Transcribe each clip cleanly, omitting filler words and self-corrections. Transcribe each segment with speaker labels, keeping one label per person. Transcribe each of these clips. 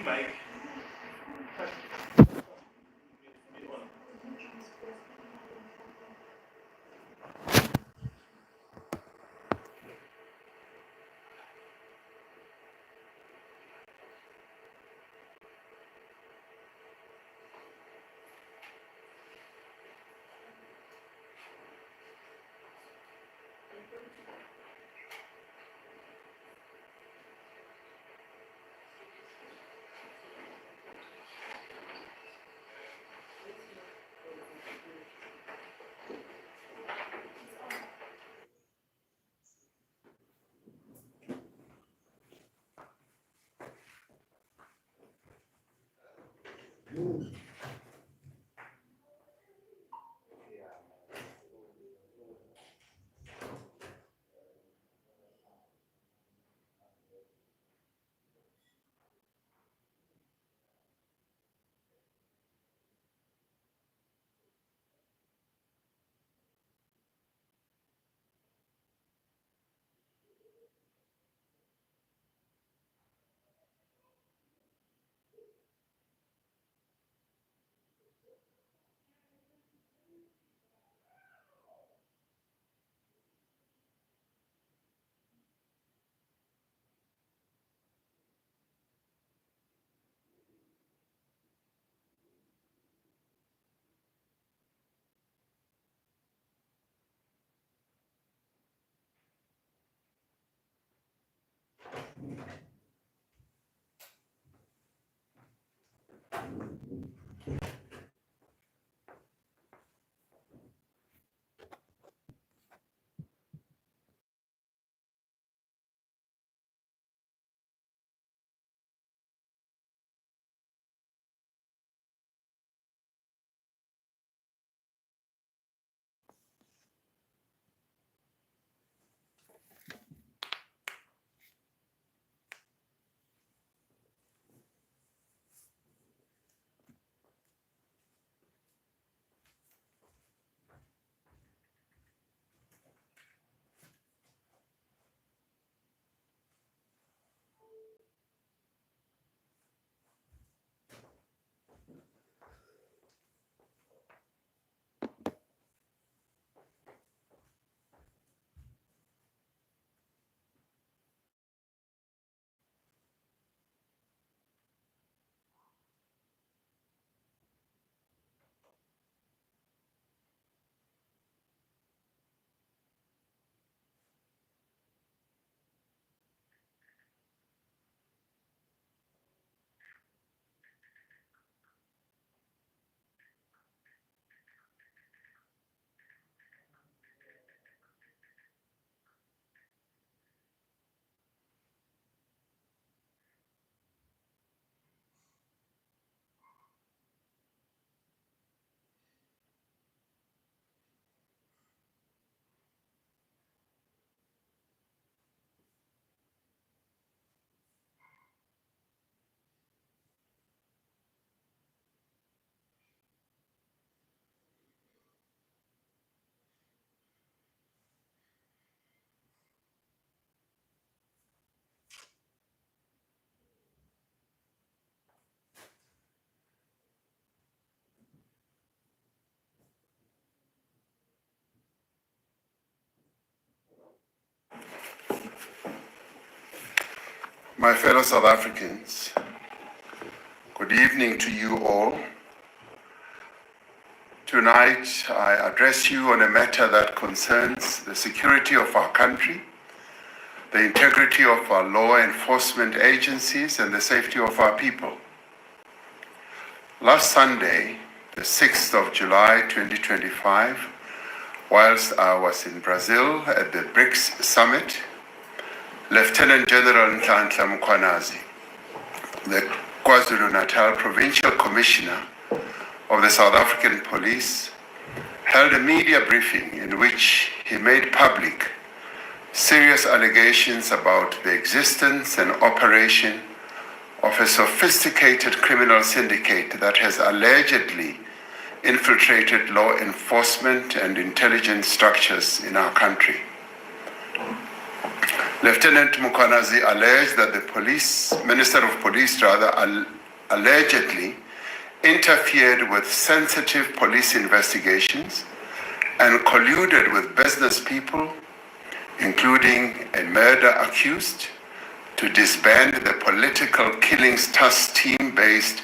Speaker 1: Mike.
Speaker 2: My fellow South Africans, good evening to you all. Tonight, I address you on a matter that concerns the security of our country, the integrity of our law enforcement agencies, and the safety of our people. Last Sunday, the 6th of July 2025, whilst I was in Brazil at the BRICS Summit, Lieutenant General Nkandla Mkhwanazi, the KwaZulu-Natal Provincial Commissioner of the South African Police, held a media briefing in which he made public serious allegations about the existence and operation of a sophisticated criminal syndicate that has allegedly infiltrated law enforcement and intelligence structures in our country. Lieutenant Mkhwanazi alleged that the Minister of Police allegedly interfered with sensitive police investigations and colluded with business people, including a murder accused, to disband the political killings task team based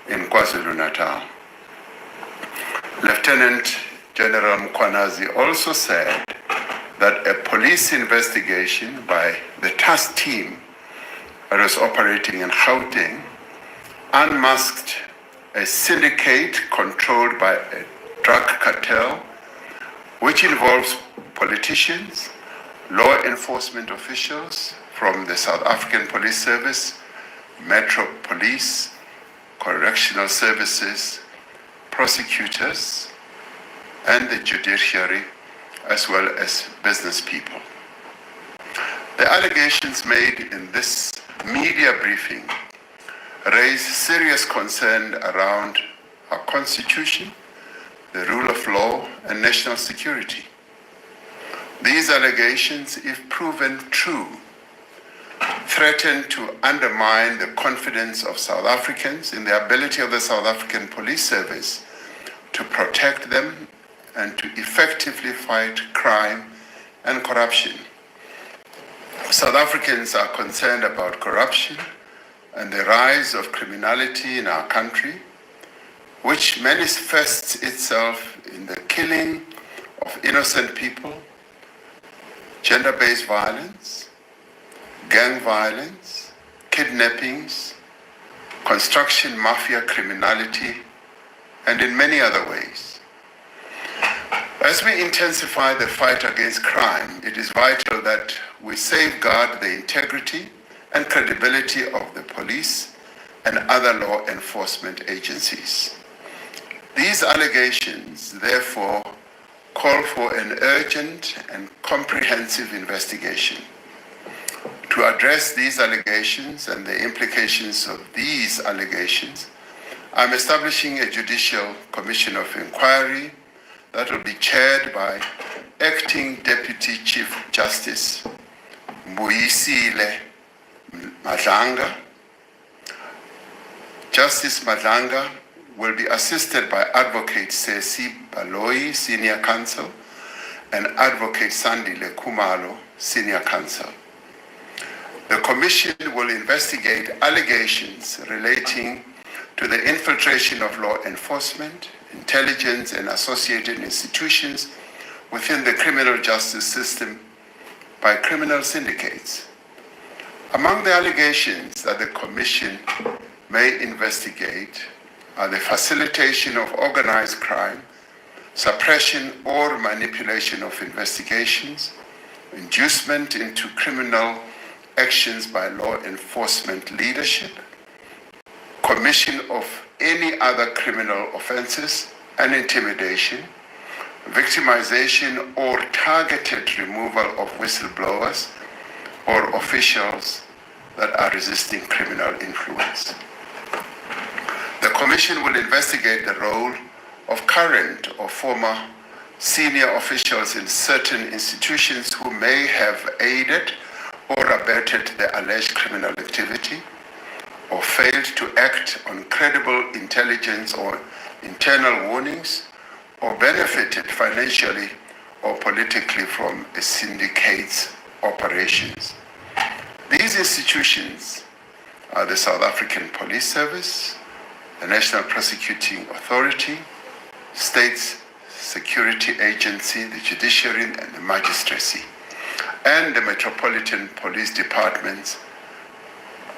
Speaker 2: in KwaZulu-Natal. Lieutenant General Mkhwanazi also said that a police investigation by the task team that was operating in Gauteng unmasked a syndicate controlled by a drug cartel, which involves politicians, law enforcement officials from the South African Police Service, Metro Police, correctional services, prosecutors, and the judiciary, as well as business people. The allegations made in this media briefing raise serious concern around our Constitution, the rule of law, and national security. These allegations, if proven true, threaten to undermine the confidence of South Africans in the ability of the South African Police Service to protect them and to effectively fight crime and corruption. South Africans are concerned about corruption and the rise of criminality in our country, which manifests itself in the killing of innocent people, gender-based violence, gang violence, kidnappings, construction mafia criminality, and in many other ways. As we intensify the fight against crime, it is vital that we safeguard the integrity and credibility of the police and other law enforcement agencies. These allegations, therefore, call for an urgent and comprehensive investigation. To address these allegations and the implications of these allegations, I'm establishing a judicial commission of inquiry that will be chaired by Acting Deputy Chief Justice Mbuyisile Madlanga. Justice Madlanga will be assisted by Advocate Sesi Baloyi, Senior Counsel, and Advocate Sandile Khumalo, Senior Counsel. The Commission will investigate allegations relating to the infiltration of law enforcement, intelligence, and associated institutions within the criminal justice system by criminal syndicates. Among the allegations that the Commission may investigate are the facilitation of organized crime, suppression or manipulation of investigations, inducement into criminal actions by law enforcement leadership, commission of any other criminal offenses, and intimidation, victimization or targeted removal of whistleblowers or officials that are resisting criminal influence. The Commission will investigate the role of current or former senior officials in certain institutions who may have aided or abetted the alleged criminal activity, or failed to act on credible intelligence or internal warnings, or benefited financially or politically from a syndicate's operations. These institutions are the South African Police Service, the National Prosecuting Authority, States Security Agency, the Judiciary, and the Magistracy, and the Metropolitan Police Departments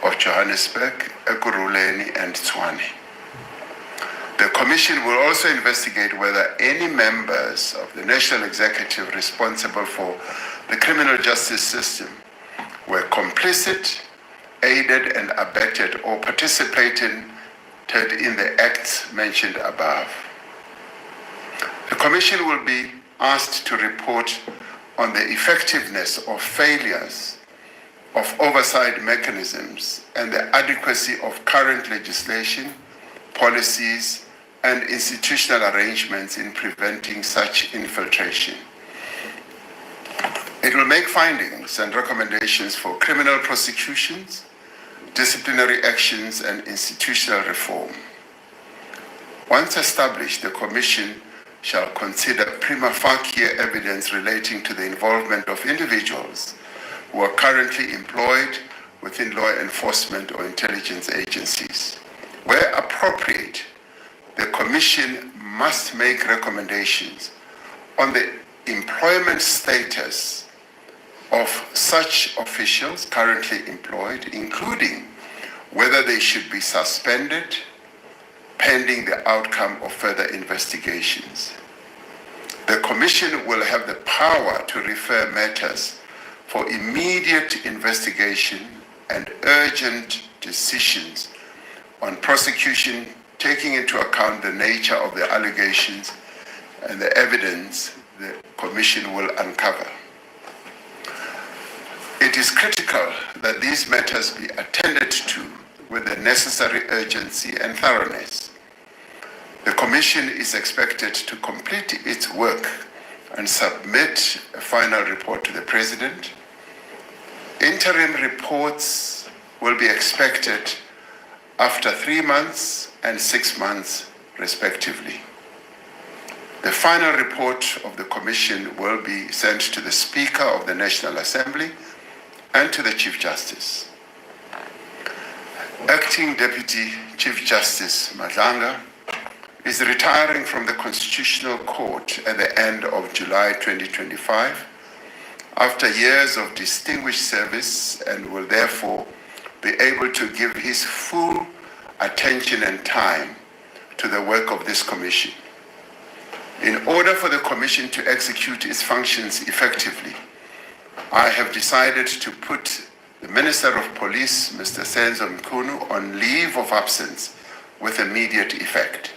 Speaker 2: of Johannesburg, Ekurhuleni, and Tshwane. The Commission will also investigate whether any members of the National Executive responsible for the criminal justice system were complicit, aided and abetted, or participated in the acts mentioned above. The Commission will be asked to report on the effectiveness or failures of oversight mechanisms and the adequacy of current legislation, policies, and institutional arrangements in preventing such infiltration. It will make findings and recommendations for criminal prosecutions, disciplinary actions, and institutional reform. Once established, the Commission shall consider prima facie evidence relating to the involvement of individuals who are currently employed within law enforcement or intelligence agencies. Where appropriate, the Commission must make recommendations on the employment status of such officials currently employed, including whether they should be suspended pending the outcome of further investigations. The Commission will have the power to refer matters for immediate investigation and urgent decisions on prosecution, taking into account the nature of the allegations and the evidence the Commission will uncover. It is critical that these matters be attended to with the necessary urgency and thoroughness. The Commission is expected to complete its work and submit a final report to the President. Interim reports will be expected after 3 months and 6 months, respectively. The final report of the Commission will be sent to the Speaker of the National Assembly and to the Chief Justice. Acting Deputy Chief Justice Madlanga is retiring from the Constitutional Court at the end of July 2025 after years of distinguished service, and will therefore be able to give his full attention and time to the work of this Commission. In order for the Commission to execute its functions effectively, I have decided to put the Minister of Police, Mr. Senzo Mkhunu, on leave of absence with immediate effect.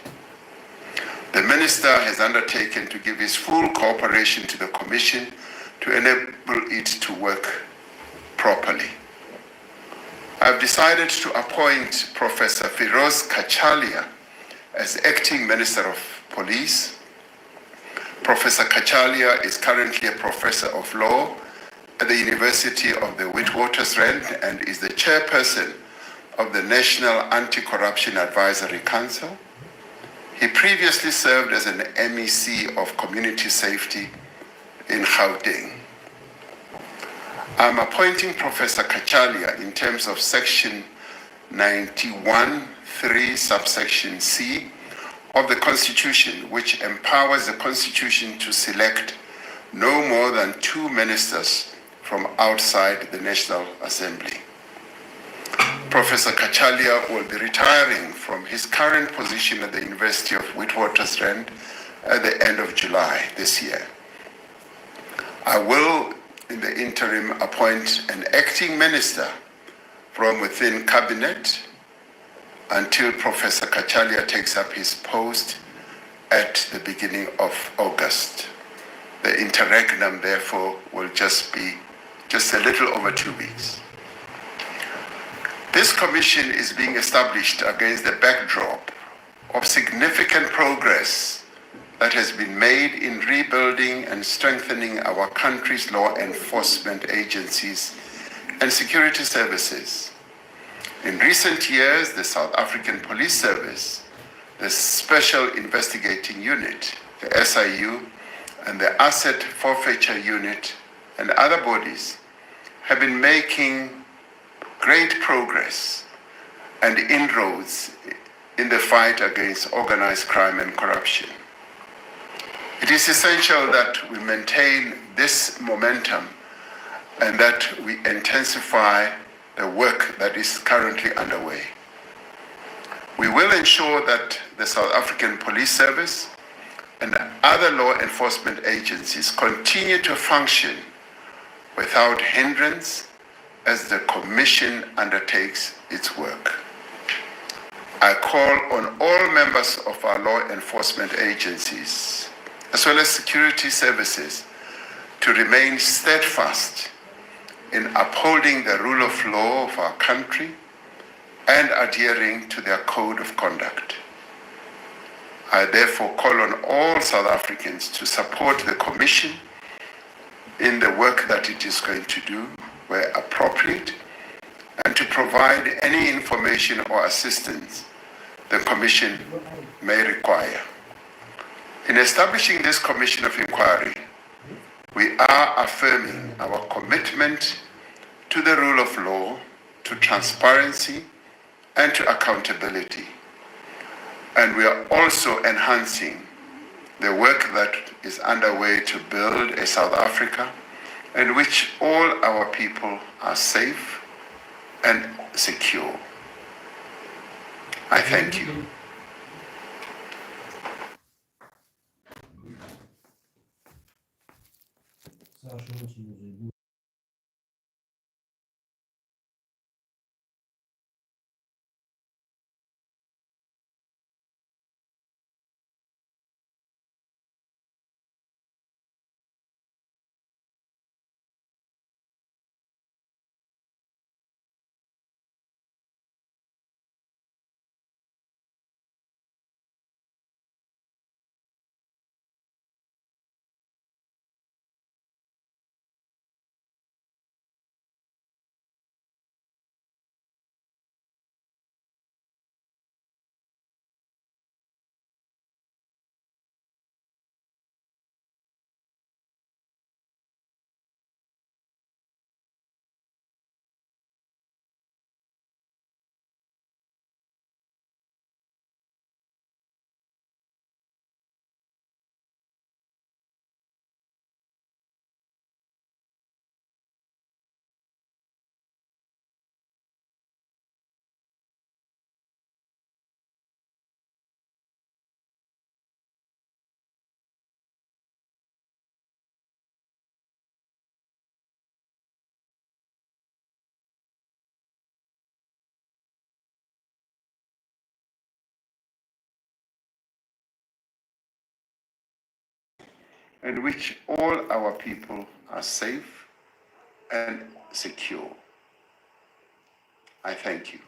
Speaker 2: The Minister has undertaken to give his full cooperation to the Commission to enable it to work properly. I've decided to appoint Professor Firoz Kachalia as Acting Minister of Police. Professor Kachalia is currently a Professor of Law at the University of the Witwatersrand and is the Chairperson of the National Anti-Corruption Advisory Council. He previously served as an MEC of Community Safety in Gauteng. I'm appointing Professor Kachalia in terms of Section 91(3) subsection C of the Constitution, which empowers the Constitution to select no more than 2 ministers from outside the National Assembly. Professor Kachalia will be retiring from his current position at the University of Witwatersrand at the end of July this year. I will, in the interim, appoint an acting minister from within Cabinet until Professor Kachalia takes up his post at the beginning of August. The interregnum, therefore, will just be a little over 2 weeks. This commission is being established against the backdrop of significant progress that has been made in rebuilding and strengthening our country's law enforcement agencies and security services. In recent years, the South African Police Service, the Special Investigating Unit, the SIU, and the Asset Forfeiture Unit and other bodies have been making great progress and inroads in the fight against organized crime and corruption. It is essential that we maintain this momentum and that we intensify the work that is currently underway. We will ensure that the South African Police Service and other law enforcement agencies continue to function without hindrance as the Commission undertakes its work. I call on all members of our law enforcement agencies, as well as security services, to remain steadfast in upholding the rule of law of our country and adhering to their code of conduct. I therefore call on all South Africans to support the Commission in the work that it is going to do where appropriate, and to provide any information or assistance the Commission may require. In establishing this Commission of Inquiry, we are affirming our commitment to the rule of law, to transparency, and to accountability. And we are also enhancing the work that is underway to build a South Africa in which all our people are safe and secure. I thank you. In which all our people are safe and secure. I thank you.